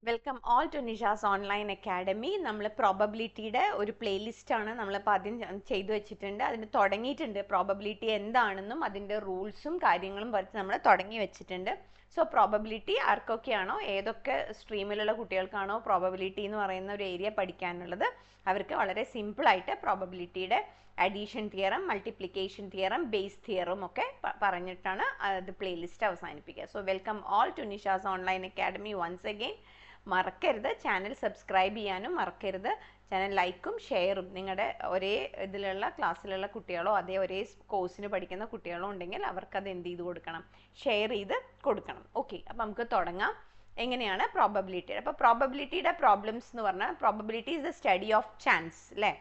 Welcome all to Nisha's online academy. നമ്മൾ പ്രോബബിലിറ്റിയുടെ ഒരു പ്ലേലിസ്റ്റ് ആണ് നമ്മളിപ്പോൾ ആദ്യം ചെയ്തു വെച്ചിട്ടുണ്ട്. അതിന് തുടങ്ങിയിട്ടുണ്ട്. പ്രോബബിലിറ്റി എന്താണെന്നും അതിൻ്റെ റൂൾസും കാര്യങ്ങളും വരച്ച് നമ്മൾ തുടങ്ങി വെച്ചിട്ടുണ്ട്. സോ പ്രോബബിലിറ്റി ആർക്കൊക്കെയാണോ, ഏതൊക്കെ സ്ട്രീമിലുള്ള കുട്ടികൾക്കാണോ പ്രോബബിലിറ്റി എന്ന് പറയുന്ന ഒരു ഏരിയ പഠിക്കാനുള്ളത്, അവർക്ക് വളരെ സിമ്പിളായിട്ട് പ്രോബബിലിറ്റിയുടെ addition theorem, multiplication theorem, Bayes തിയറും ഒക്കെ പറഞ്ഞിട്ടാണ് അത് പ്ലേലിസ്റ്റ് അവസാനിപ്പിക്കുക. So welcome all to Nisha's online academy once again. മറക്കരുത് ചാനൽ സബ്സ്ക്രൈബ് ചെയ്യാനും മറക്കരുത്. ചാനൽ ലൈക്കും ഷെയറും നിങ്ങളുടെ ഒരേ ഇതിലുള്ള ക്ലാസ്സിലുള്ള കുട്ടികളോ അതേ ഒരേ കോഴ്സിന് പഠിക്കുന്ന കുട്ടികളോ ഉണ്ടെങ്കിൽ അവർക്കത് എന്ത് ചെയ്ത് കൊടുക്കണം, ഷെയർ ചെയ്ത് കൊടുക്കണം. ഓക്കെ, അപ്പം നമുക്ക് തുടങ്ങാം. എങ്ങനെയാണ് പ്രോബബിലിറ്റി? അപ്പോൾ പ്രോബബിലിറ്റിയുടെ പ്രോബ്ലംസ് എന്ന് പറഞ്ഞാൽ probability is the study of chance അല്ലേ.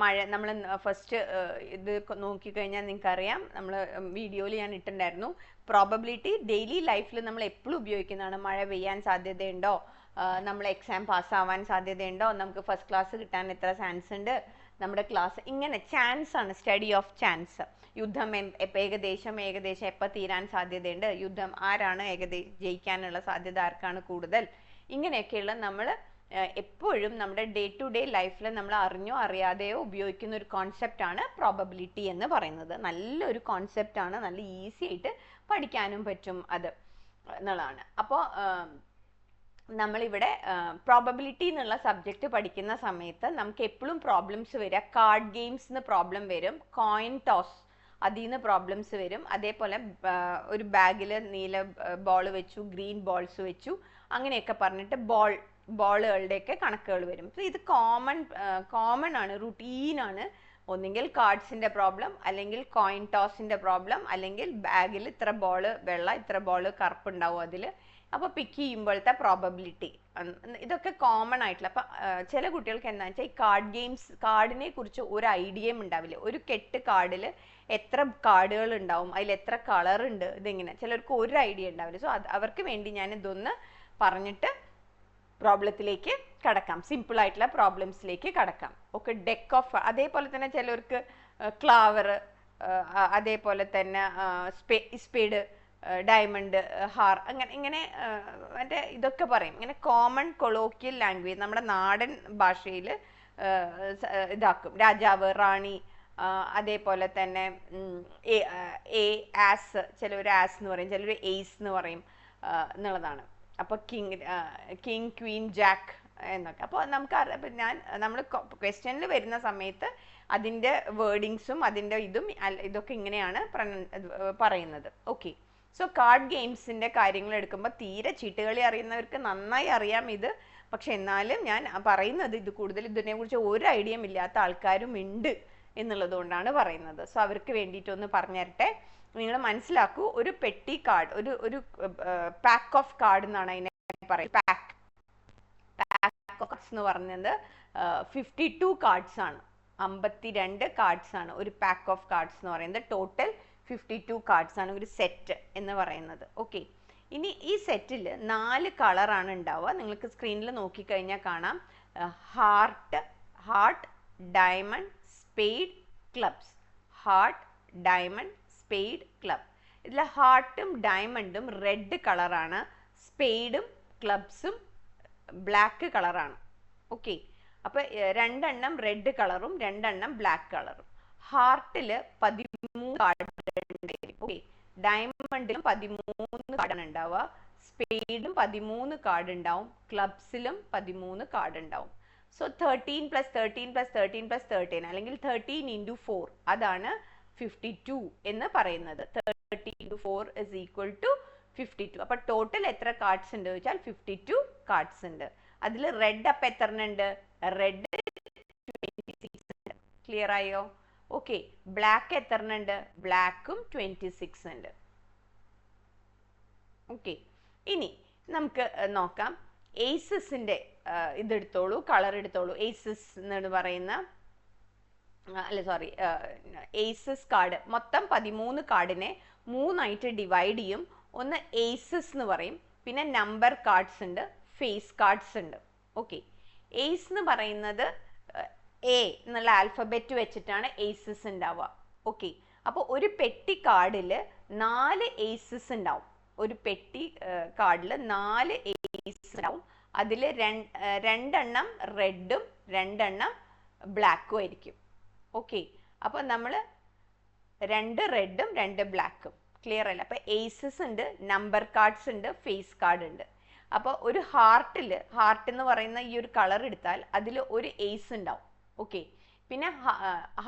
മഴ നമ്മൾ ഫസ്റ്റ് ഇത് നോക്കിക്കഴിഞ്ഞാൽ നിങ്ങൾക്കറിയാം, നമ്മൾ വീഡിയോയിൽ ഞാൻ ഇട്ടിട്ടുണ്ടായിരുന്നു. പ്രോബബിലിറ്റി ഡെയിലി ലൈഫിൽ നമ്മൾ എപ്പോഴും ഉപയോഗിക്കുന്നതാണ്. മഴ പെയ്യാൻ സാധ്യതയുണ്ടോ, നമ്മൾ എക്സാം പാസ്സാവാൻ സാധ്യതയുണ്ടോ, നമുക്ക് ഫസ്റ്റ് ക്ലാസ് കിട്ടാൻ എത്ര ചാൻസ് ഉണ്ട്, നമ്മുടെ ക്ലാസ്, ഇങ്ങനെ ചാൻസ് ആണ്, സ്റ്റഡി ഓഫ് ചാൻസ്. യുദ്ധം ഏകദേശം എപ്പോൾ തീരാൻ സാധ്യതയുണ്ട്, യുദ്ധം ആരാണ് ജയിക്കാനുള്ള സാധ്യത ആർക്കാണ് കൂടുതൽ, ഇങ്ങനെയൊക്കെയുള്ള നമ്മൾ എപ്പോഴും നമ്മുടെ ഡേ ടു ഡേ ലൈഫിൽ നമ്മൾ അറിഞ്ഞോ അറിയാതെയോ ഉപയോഗിക്കുന്ന ഒരു കോൺസെപ്റ്റാണ് പ്രോബബിലിറ്റി എന്ന് പറയുന്നത്. നല്ലൊരു കോൺസെപ്റ്റാണ്, നല്ല ഈസി ആയിട്ട് പഠിക്കാനും പറ്റും അത് എന്നുള്ളതാണ്. അപ്പോൾ നമ്മളിവിടെ പ്രോബബിലിറ്റി എന്നുള്ള സബ്ജക്റ്റ് പഠിക്കുന്ന സമയത്ത് നമുക്ക് എപ്പോഴും പ്രോബ്ലംസ് വരിക, കാർഡ് ഗെയിംസിന് പ്രോബ്ലം വരും, കോയിൻ ടോസ് അതിൽ നിന്ന് പ്രോബ്ലംസ് വരും. അതേപോലെ ഒരു ബാഗിൽ നീല ബോൾ വെച്ചു, ഗ്രീൻ ബോൾസ് വെച്ചു, അങ്ങനെയൊക്കെ പറഞ്ഞിട്ട് ബോളുകളുടെയൊക്കെ കണക്കുകൾ വരും. ഇത് കോമൺ ആണ്, റുട്ടീനാണ്. ഒന്നുകിൽ കാർഡ്സിന്റെ പ്രോബ്ലം, അല്ലെങ്കിൽ കോയിൻ ടോസിന്റെ പ്രോബ്ലം, അല്ലെങ്കിൽ ബാഗിൽ ഇത്ര ബോള് വെള്ള, ഇത്ര ബോള് കറുപ്പുണ്ടാവും അതിൽ. അപ്പോൾ പിക്ക് ചെയ്യുമ്പോഴത്തെ പ്രോബബിലിറ്റി, ഇതൊക്കെ കോമൺ ആയിട്ടുള്ള. അപ്പം ചില കുട്ടികൾക്ക് എന്താണെന്ന് വെച്ചാൽ ഈ കാർഡ് ഗെയിംസ്, കാർഡിനെ കുറിച്ച് ഒരു ഐഡിയയും ഉണ്ടാവില്ല. ഒരു കെട്ട് കാർഡിൽ എത്ര കാർഡുകൾ ഉണ്ടാവും, അതിൽ എത്ര കളർ ഉണ്ട്, ഇതിങ്ങനെ ചിലർക്ക് ഒരു ഐഡിയ ഉണ്ടാവില്ല. സോ അവർക്ക് വേണ്ടി ഞാൻ ഇതൊന്ന് പറഞ്ഞിട്ട് പ്രോബ്ലത്തിലേക്ക് കടക്കാം, സിമ്പിൾ ആയിട്ടുള്ള പ്രോബ്ലംസിലേക്ക് കടക്കാം. ഓക്കെ, ഡെക്ക് ഓഫ്, അതേപോലെ തന്നെ ചിലർക്ക് ക്ലാവർ, അതേപോലെ തന്നെ സ്പേഡ്, ഡയമണ്ട്, ഹാർ, ഇങ്ങനെ മറ്റേ ഇതൊക്കെ പറയും. ഇങ്ങനെ കോമൺ കൊളോക്കിയൽ ലാംഗ്വേജ് നമ്മുടെ നാടൻ ഭാഷയിൽ ഇതാക്കും. രാജാവ്, റാണി, അതേപോലെ തന്നെ ആസ്, ചിലവർ ആസ് എന്ന് പറയും, ചിലർ എയ്സ് എന്ന് പറയും എന്നുള്ളതാണ്. അപ്പോൾ കിങ്, ക്വീൻ, ജാക്ക് എന്നൊക്കെ. അപ്പോൾ നമുക്ക് നമ്മൾ ക്വസ്റ്റ്യനിൽ വരുന്ന സമയത്ത് അതിൻ്റെ വേർഡിങ്സും അതിൻ്റെ ഇതൊക്കെ ഇങ്ങനെയാണ് പറയുന്നത്. ഓക്കെ, സോ കാർഡ് ഗെയിംസിൻ്റെ കാര്യങ്ങൾ എടുക്കുമ്പോൾ തീരെ ചീട്ടുകളി അറിയുന്നവർക്ക് നന്നായി അറിയാം ഇത്. പക്ഷെ എന്നാലും ഞാൻ പറയുന്നത് ഇത് കൂടുതൽ ഇതിനെക്കുറിച്ച് ഒരു ഐഡിയയും ഇല്ലാത്ത ആൾക്കാരും ഉണ്ട് എന്നുള്ളത് കൊണ്ടാണ് പറയുന്നത്. സോ അവർക്ക് വേണ്ടിയിട്ടൊന്ന് പറഞ്ഞു തരട്ടെ. നിങ്ങൾ മനസ്സിലാക്കൂ, ഒരു പെട്ടി കാർഡ്, ഒരു പാക്ക് ഓഫ് കാർഡ് എന്നാണ് അതിനെ പറയുന്നത്. പാക്ക് ഓഫ് കാർഡ്സ് എന്ന് പറഞ്ഞത് 52 കാർഡ്സ് ആണ്, 52 കാർഡ്സ് ആണ് ഒരു പാക്ക് ഓഫ് കാർഡ്സ് എന്ന് പറയുന്നത്. ടോട്ടൽ 52 കാർഡ്സ് ആണ് ഒരു സെറ്റ് എന്ന് പറയുന്നത്. ഓക്കെ, ഇനി ഈ സെറ്റിൽ 4 കളറാണ് ഉണ്ടാവുക. നിങ്ങൾക്ക് സ്ക്രീനിൽ നോക്കിക്കഴിഞ്ഞാൽ കാണാം, heart, diamond, spade, clubs. Heart, diamond, spade, club. ഇതിൽ ഹാർട്ടും ഡയമണ്ടും റെഡ് കളറാണ്, സ്പേഡും ക്ലബ്സും ബ്ലാക്ക് കളറാണ്. ഓക്കെ, അപ്പോൾ 2 എണ്ണം റെഡ് കളറും 2 എണ്ണം ബ്ലാക്ക് കളറും. ഹാർട്ടിൽ 13 കാർഡ് ഉണ്ടായിരിക്കും. ഓക്കെ, ഡയമണ്ടിലും 13 കാർഡാണ് ഉണ്ടാവുക, സ്പേഡും 13 കാർഡ് ഉണ്ടാവും, ക്ലബ്സിലും 13 കാർഡ് ഉണ്ടാവും. സോ 13 + 13 + 13 + 13 അല്ലെങ്കിൽ 13 × 4 അതാണ് 52 എന്ന് പറയുന്നത്. 30 × 4 = 52. അപ്പോൾ ടോട്ടൽ എത്ര കാർഡ്സ് ഉണ്ട് വെച്ചാൽ 52 കാർഡ്സ് ഉണ്ട്. അതിൽ റെഡ് അപ്പം എത്ര ഉണ്ട്? റെഡ് 26 ഉണ്ട്. ക്ലിയർ ആയോ? ഓക്കെ, ബ്ലാക്ക് എത്ര ഉണ്ട്? ബ്ലാക്കും 26 ഉണ്ട്. ഓക്കെ, ഇനി നമുക്ക് നോക്കാം. ഏസസിന്റെ ഇതെടുത്തോളൂ, കളർ എടുത്തോളൂ. ഏസസ് എന്ന് പറയുന്ന ഏസസ് കാർഡ് മൊത്തം 13 കാർഡിനെ 3 ആയിട്ട് ഡിവൈഡ് ചെയ്യും. ഒന്ന് ഏസസ് എന്ന് പറയും, പിന്നെ നമ്പർ കാർഡ്സ് ഉണ്ട്, ഫേസ് കാർഡ്സ് ഉണ്ട്. ഓക്കെ, ഏസ് എന്ന് പറയുന്നത് എ എന്നുള്ള ആൽഫബറ്റ് വെച്ചിട്ടാണ് ഏസസ് ഉണ്ടാവുക. ഓക്കെ, അപ്പോൾ ഒരു പെട്ടി കാർഡിൽ 4 ഏസസ് ഉണ്ടാവും. ഒരു പെട്ടി കാർഡിൽ 4 ഏസ് ഉണ്ടാവും. അതിൽ രണ്ടെണ്ണം റെഡും 2 എണ്ണം ബ്ലാക്കും ആയിരിക്കും. ഓക്കെ, അപ്പൊ നമ്മൾ 2 റെഡും 2 ബ്ലാക്കും. ക്ലിയർ അല്ല? അപ്പൊ ഏസസ് ഉണ്ട്, നമ്പർ കാർഡ്സ് ഉണ്ട്, ഫേസ് കാർഡ് ഉണ്ട്. അപ്പൊ ഒരു ഹാർട്ട് എന്ന് പറയുന്ന ഈ ഒരു കളർ എടുത്താൽ അതിൽ ഒരു ഏസ് ഉണ്ടാവും. ഓക്കെ, പിന്നെ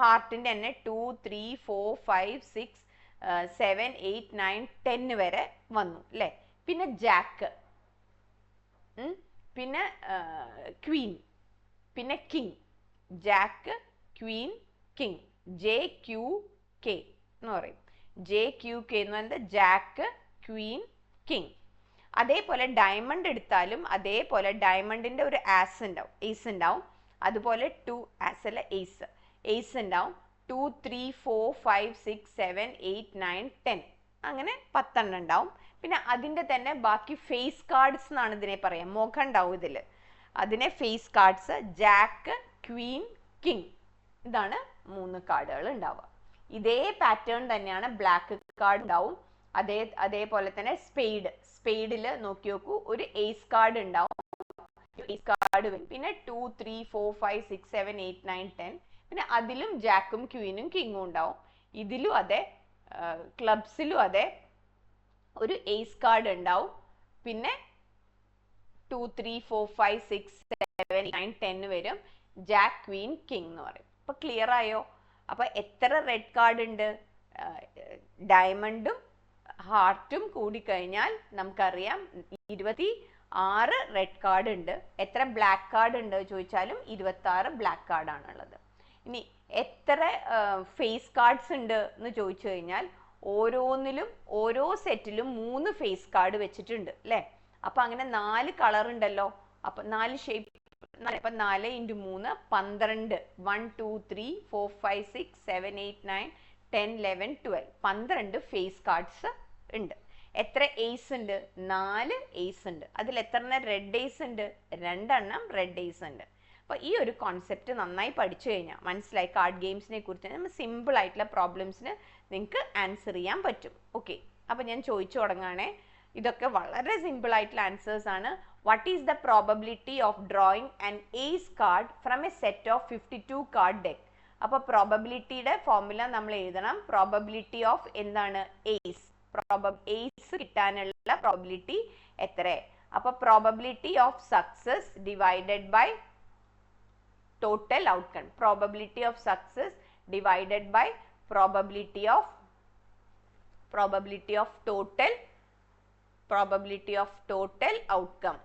ഹാർട്ടിന്റെ തന്നെ 2, 3, 4, 5, 6, 7, 8, 9, 10 വരെ വന്നു അല്ലേ. പിന്നെ ജാക്ക്, പിന്നെ ക്വീൻ, പിന്നെ king. Jack, queen, king. JQK എന്ന് പറയും. JQK എന്ന് പറയുന്നത് ജാക്ക്, ക്വീൻ, കിങ്. അതേപോലെ ഡയമണ്ട് എടുത്താലും അതേപോലെ ഡയമണ്ടിന്റെ ഒരു ഏസ് ഉണ്ടാവും. അതുപോലെ 2 ആസ് അല്ല ഏസ് ഉണ്ടാവും. 2, 3, 4, 5, 6, 7, 8, 9, 10 അങ്ങനെ 10 എണ്ണം ഉണ്ടാവും. പിന്നെ അതിന്റെ തന്നെ ബാക്കി ഫേസ് കാർഡ്സ് എന്നാണ് ഇതിനെ പറയാം. മുഖം ഉണ്ടാവും ഇതില്, അതിനെ face cards. Jack, queen, king, ഇതാണ് 3 കാർഡുകൾ ഉണ്ടാവുക. ഇതേ പാറ്റേൺ തന്നെയാണ് ബ്ലാക്ക് കാർഡ് ഉണ്ടാവും. അതേപോലെ തന്നെ സ്പെയ്ഡിൽ നോക്കി നോക്കൂ, ഒരു ഏസ് കാർഡ് ഉണ്ടാവും. ഏസ് കാർഡ് വരും. പിന്നെ 2, 3, 4, 5, 6, 7, 8, 9, 10. പിന്നെ അതിലും ജാക്കും ക്വീനും കിങ്ങും ഉണ്ടാവും. ഇതിലും അതെ, ക്ലബ്സിലും അതെ, ഒരു ഏസ് കാർഡ് ഉണ്ടാവും. പിന്നെ 2, 3, 4, 5, 6, 7, 8, 9, 10 വരും. ജാക്ക്, ക്വീൻ, കിങ് എന്ന് പറയും. അപ്പൊ ക്ലിയർ ആയോ? അപ്പൊ എത്ര റെഡ് കാർഡ് ഉണ്ട്? ഡയമണ്ടും ഹാർട്ടും കൂടി കഴിഞ്ഞാൽ നമുക്കറിയാം 26 റെഡ് കാർഡ് ഉണ്ട്. എത്ര ബ്ലാക്ക് കാർഡ് ഉണ്ട് ചോദിച്ചാലും 26 ബ്ലാക്ക് കാർഡ് ആണുള്ളത്. ഇനി എത്ര ഫേസ് കാർഡ്സ് ഉണ്ട് എന്ന് ചോദിച്ചു കഴിഞ്ഞാൽ ഓരോന്നിലും ഓരോ സെറ്റിലും 3 ഫേസ് കാർഡ് വെച്ചിട്ടുണ്ട് അല്ലേ. അപ്പൊ അങ്ങനെ 4 കളർ ഉണ്ടല്ലോ. അപ്പൊ 4 ഷേപ്പ്. അപ്പൊ 4 × 3 12. 1, 2, 3, 4, 5, 6, 7, 8, 9, 10, 11, 12. 12 ഫേസ് കാർഡ്സ് ഉണ്ട്. എത്ര ഏസ് ഉണ്ട്? 4 ഏസ് ഉണ്ട്. അതിൽ എത്ര റെഡ് ഏസ് ഉണ്ട്? 2 എണ്ണം റെഡ് ഏസ് ഉണ്ട്. അപ്പൊ ഈ ഒരു കോൺസെപ്റ്റ് നന്നായി പഠിച്ചു കഴിഞ്ഞാൽ മനസ്സിലായി. കാർഡ് ഗെയിംസിനെ കുറിച്ച് നമ്മൾ സിമ്പിൾ ആയിട്ടുള്ള പ്രോബ്ലംസിന് നിങ്ങൾക്ക് ആൻസർ ചെയ്യാൻ പറ്റും. ഓക്കെ, അപ്പൊ ഞാൻ ചോദിച്ചു തുടങ്ങാണേ. ഇതൊക്കെ വളരെ സിമ്പിൾ ആയിട്ടുള്ള ആൻസേഴ്സ് ആണ്. What is the probability of drawing an ace card from a set of 52 card deck? അപ്പൊ പ്രോബബിലിറ്റിയുടെ ഫോർമുല നമ്മൾ എഴുതണം. പ്രോബബിലിറ്റി ഓഫ് എന്താണ്? ഏസ്. ഏസ് കിട്ടാനുള്ള പ്രോബബിലിറ്റി എത്ര? അപ്പൊ probability of success divided by total outcome. Probability of success divided by probability of total outcome.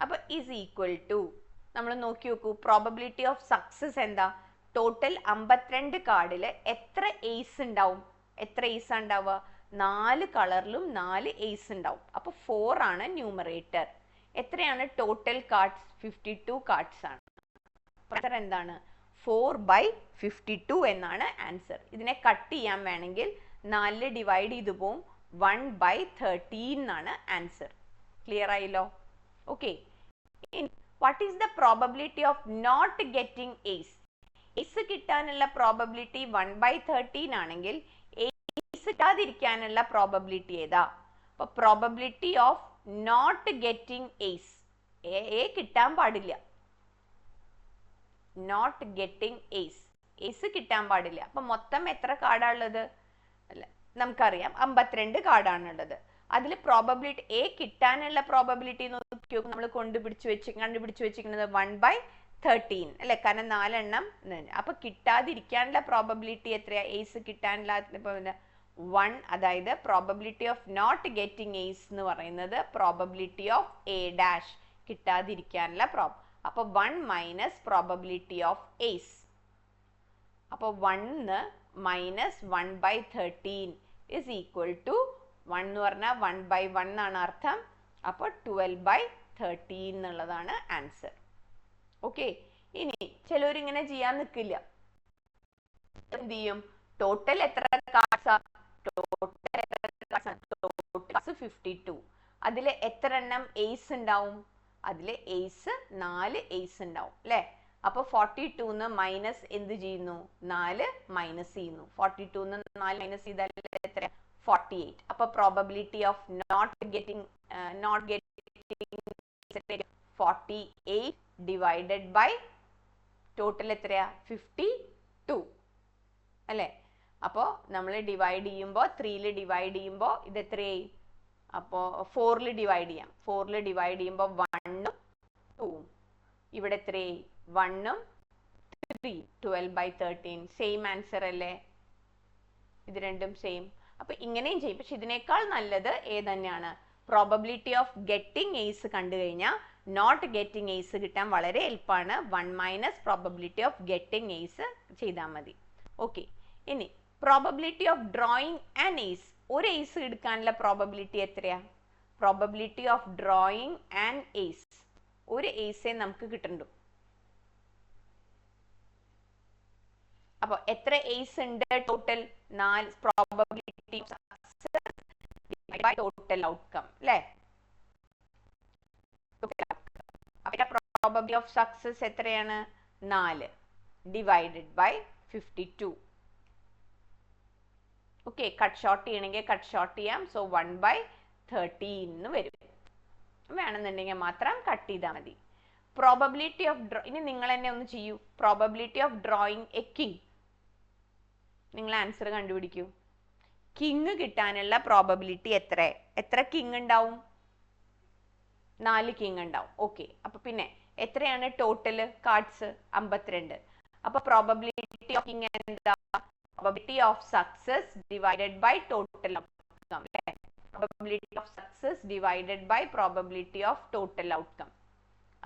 അപ്പൊ is equal to, നമ്മൾ നോക്കി നോക്കൂ, പ്രോബബിലിറ്റി ഓഫ് സക്സസ് എന്താ? ടോട്ടൽ 52 കാർഡില് എത്ര ഏസ് ഉണ്ടാവും? എത്ര ഏസ് ഉണ്ടാവുക? 4 കളറിലും 4 ഏസ് ഉണ്ടാവും. അപ്പൊ 4 ആണ് ന്യൂമറേറ്റർ. എത്രയാണ് ടോട്ടൽ കാർഡ്സ്? 52 കാർഡ്സ് ആണ്. ആൻസർ എന്താണ്? 4/52 എന്നാണ് ആൻസർ. ഇതിനെ കട്ട് ചെയ്യാൻ വേണമെങ്കിൽ 4 ഡിവൈഡ് ചെയ്തു പോവും. 1/13 എന്നാണ് ആൻസർ. ക്ലിയർ ആയല്ലോ? Okay, what is the probability of not getting ace? ace കിട്ടാനുള്ള പ്രോബബിലിറ്റി 1/13 ആണെങ്കിൽ ace കിട്ടാതിരിക്കാനുള്ള പ്രോബബിലിറ്റി ഏതാ? അപ്പൊ probability of not getting ace, എ കിട്ടാൻ പാടില്ല. നോട്ട് ഗെറ്റിംഗ് ace കിട്ടാൻ പാടില്ല. അപ്പൊ മൊത്തം എത്ര കാർഡാണുള്ളത്? അല്ല, നമുക്കറിയാം 52 കാർഡാണുള്ളത്. അതിൽ പ്രോബബിലിറ്റി എ കിട്ടാനുള്ള പ്രോബബിലിറ്റി നോക്കിയോ, നമ്മൾ കണ്ടുപിടിച്ചു വെച്ചിരിക്കുന്നത് 1/13 അല്ലെ, കാരണം 4 എണ്ണം. അപ്പൊ കിട്ടാതിരിക്കാനുള്ള പ്രോബബിലിറ്റി എത്രയാ? ഏസ് കിട്ടാനുള്ള 1. അതായത് probability of not getting ace എന്ന് പറയുന്നത് പ്രോബബിലിറ്റി ഓഫ് എ ഡാഷ്, കിട്ടാതിരിക്കാനുള്ള അപ്പൊ 1 മൈനസ് പ്രോബബിലിറ്റി ഓഫ് ഏസ്. അപ്പൊ 1 മൈനസ് 1/13 ഇസ് ഈക്വൽ ടു 1 എന്ന് പറഞ്ഞാൽ 1/1 എന്നാണ് അർത്ഥം. അപ്പൊ 12/13 എന്നുള്ളതാണ് ആൻസർ. ഓക്കെ, ഇനി ചിലവരിങ്ങനെ ചെയ്യാൻ നിൽക്കില്ല. എന്ത് ചെയ്യും? ടോട്ടൽ എത്ര കാർഡ്സാ? ടോട്ടൽ 52. അതിൽ എത്ര എണ്ണം ഏസ് ഉണ്ടാവും? അതിൽ ഏസ് 4 ഏസ് ഉണ്ടാവും അല്ലെ. അപ്പോൾ 42 മൈനസ് എന്ത് ചെയ്യുന്നു? 4 മൈനസ് ചെയ്യുന്നു. 42 4 മൈനസ് ചെയ്താൽ എത്ര? 48. അപ്പൊ probability of not getting 48 divided by total എത്രയാ? 52 അല്ലേ? അപ്പോൾ നമ്മൾ ഡിവൈഡ് ചെയ്യുമ്പോൾ 3ൽ ഡിവൈഡ് ചെയ്യുമ്പോൾ ഇത് എത്രയായി? അപ്പോൾ 4ൽ ഡിവൈഡ് ചെയ്യാം. 4ൽ ഡിവൈഡ് ചെയ്യുമ്പോൾ 1ഉം 2ഉം. ഇവിടെ എത്രയായി? 1ഉം 3. 12/13. സെയിം ആൻസർ അല്ലേ? ഇത് രണ്ടും സെയിം. അപ്പൊ ഇങ്ങനെയും ചെയ്യും. പക്ഷെ ഇതിനേക്കാൾ നല്ലത് ഏത് തന്നെയാണ്? പ്രോബബിലിറ്റി ഓഫ് ഗെറ്റിംഗ് എയ്സ് കണ്ടു കഴിഞ്ഞാൽ നോട്ട് ഗെറ്റിംഗ് എയ്സ് കിട്ടാൻ വളരെ എളുപ്പമാണ്. 1 minus probability of getting ace ചെയ്താൽ മതി. ഓക്കെ, ഇനി probability of drawing an ace. ഒരു എയ്സ് എടുക്കാനുള്ള പ്രോബബിലിറ്റി എത്രയാ? Probability of drawing an ace, ഒരു എയ്സേ നമുക്ക് കിട്ടുന്നുള്ളൂ. അപ്പൊ എത്ര എയ്സ് ഉണ്ട് total? 4. Probability of success by total outcome അല്ലേ? പ്രോബബിലിറ്റി ഓഫ് സക്സസ് എത്രയാണ്? 4 divided by 52. Okay, cut short ചെയ്യണമെങ്കിൽ കട്ട് ഷോർട്ട് ചെയ്യാം. സോ 1/13 എന്ന് വരും. വേണമെന്നുണ്ടെങ്കിൽ മാത്രം കട്ട് ചെയ്താൽ മതി. പ്രോബബിലിറ്റി ഓഫ് ഇനി നിങ്ങൾ തന്നെ ഒന്ന് ചെയ്യൂ. Probability of drawing A king. നിങ്ങൾ ആൻസർ കണ്ടുപിടിക്കൂ. കിങ് കിട്ടാനുള്ള പ്രോബബിലിറ്റി എത്ര കിങ് ഉണ്ടാവും? 4 കിങ് ഉണ്ടാവും. ഓക്കെ, അപ്പൊ പിന്നെ എത്രയാണ് ടോട്ടൽ കാർഡ്സ്? 52. അപ്പൊ പ്രോബബിലിറ്റി ഓഫ് കിങ് എന്താ? Probability of success divided by total outcome. Probability of success divided by probability of total outcome.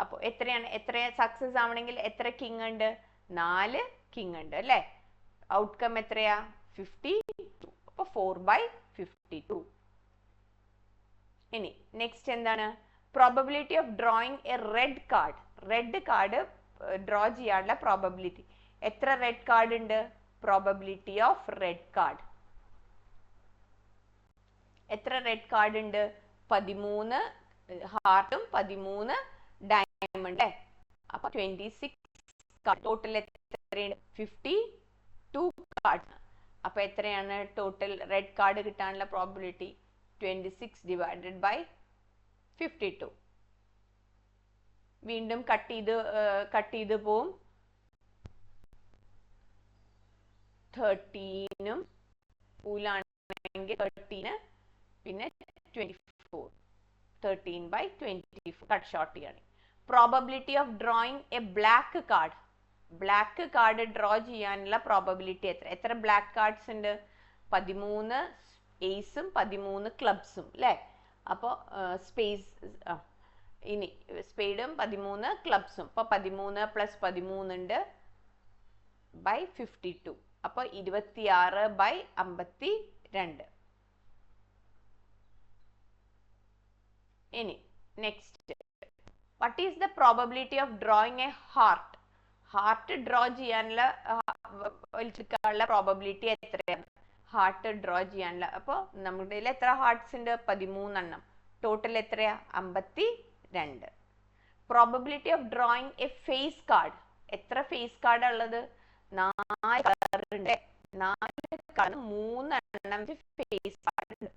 അപ്പോൾ എത്ര സക്സസ് ആവണമെങ്കിൽ എത്ര കിങ് ഉണ്ട്? 4 കിങ് ഉണ്ട് അല്ലേ? ഔട്ട്കം എത്രയാ? 52. അപ്പോൾ 4/52. ഇനി നെക്സ്റ്റ് എന്താണ്? Probability of drawing A red card. Red card draw ചെയ്യാനുള്ള പ്രോബബിലിറ്റി. എത്ര റെഡ് കാർഡ് ഉണ്ട്? Probability of red card. എത്ര റെഡ് കാർഡ് ഉണ്ട്? 13 ഹാർട്ടും 13 ഡയമണ്ട്. അപ്പൊ 26 കാർഡ്. ടോട്ടൽ എത്രയാണ്? 52 കാർഡ്. അപ്പൊ എത്രയാണ് ടോട്ടൽ റെഡ് കാർഡ് കിട്ടാനുള്ള പ്രോബബിലിറ്റി? 26 divided by 52. വീണ്ടും കട്ട് ചെയ്ത് പോവും. 13ഉം ഊലാണെങ്കിൽ 13 പിന്നെ 24. 13/24 കട്ട് ഷോർട്ട് ചെയ്യണം. Probability of drawing A black card. Black card draw ചെയ്യാനുള്ള പ്രോബബിലിറ്റി എത്ര ബ്ലാക്ക് കാർഡ്സ് ഉണ്ട്? 13 എയ്സും 13 ക്ലബ്സും അല്ലേ? അപ്പോൾ ഇനി സ്പേഡും 13 ക്ലബ്സും. അപ്പോൾ 13 + 13 ഉണ്ട് ബൈ 52. അപ്പോൾ 26/52. ഇനി next, what is the probability of drawing a heart? Heart draw ചെയ്യാനുള്ള പ്രോബബിലിറ്റി എത്രയാണ്? ഹാർട്ട് ഡ്രോ ചെയ്യാനുള്ള. അപ്പോൾ നമ്മുടെ കയ്യിൽ എത്ര ഹാർട്ട്സ് ഉണ്ട്? 13 എണ്ണം. ടോട്ടൽ എത്രയാ? 52. Probability of drawing a face card. എത്ര ഫേസ് കാർഡ് ഉള്ളത്? 4 കളർ ഉണ്ട്. 4 കളർ 3 എണ്ണം ഫേസ് കാർഡ് ഉണ്ട്.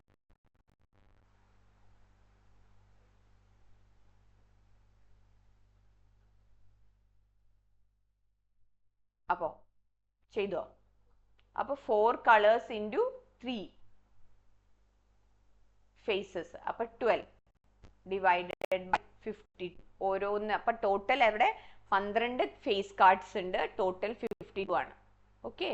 അപ്പോ ചെയ്തോ? അപ്പൊ 4 കളേഴ്സ് ഇൻറ്റു 3 ഫേസസ്. അപ്പൊ 12 ഡിവൈഡഡ് ബൈ 50. ഓരോന്ന്. അപ്പൊ ടോട്ടൽ എവിടെ? 12 ഫേസ് കാർഡ്സ് ഉണ്ട്. ടോട്ടൽ 52 ആണ്. ഓക്കെ,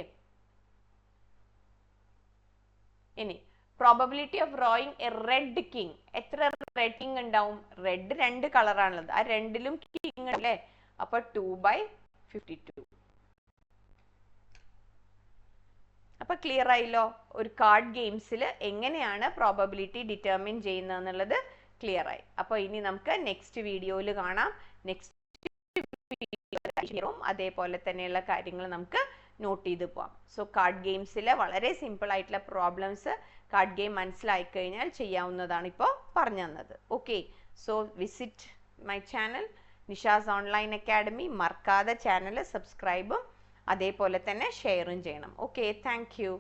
ഇനി probability of drawing A red king. എത്ര റെഡ് കിങ് ഉണ്ടാവും? റെഡ് 2 കളറാണുള്ളത്. ആ 2ലും കിങ് അല്ലേ? അപ്പൊ 2/52. അപ്പൊ ക്ലിയർ ആയില്ലോ? ഒരു കാർഡ് ഗെയിംസിൽ എങ്ങനെയാണ് പ്രോബബിലിറ്റി ഡിറ്റർമിൻ ചെയ്യുന്നത് എന്നുള്ളത് ക്ലിയർ ആയി. അപ്പൊ ഇനി നമുക്ക് നെക്സ്റ്റ് വീഡിയോയിൽ കാണാം. നെക്സ്റ്റ് അതേപോലെ തന്നെയുള്ള കാര്യങ്ങൾ നമുക്ക് നോട്ട് ചെയ്ത് പോവാം. സോ കാർഡ് ഗെയിംസിലെ വളരെ സിമ്പിൾ ആയിട്ടുള്ള പ്രോബ്ലംസ് കാർഡ് ഗെയിം മനസ്സിലായി കഴിഞ്ഞാൽ ചെയ്യാവുന്നതാണ് ഇപ്പോൾ പറഞ്ഞു തന്നത്. Okay, so visit my channel. Nisha's online academy മറക്കാതെ ചാനൽ സബ്സ്ക്രൈബും അതേപോലെ തന്നെ ഷെയറും ചെയ്യണം. Okay, thank you.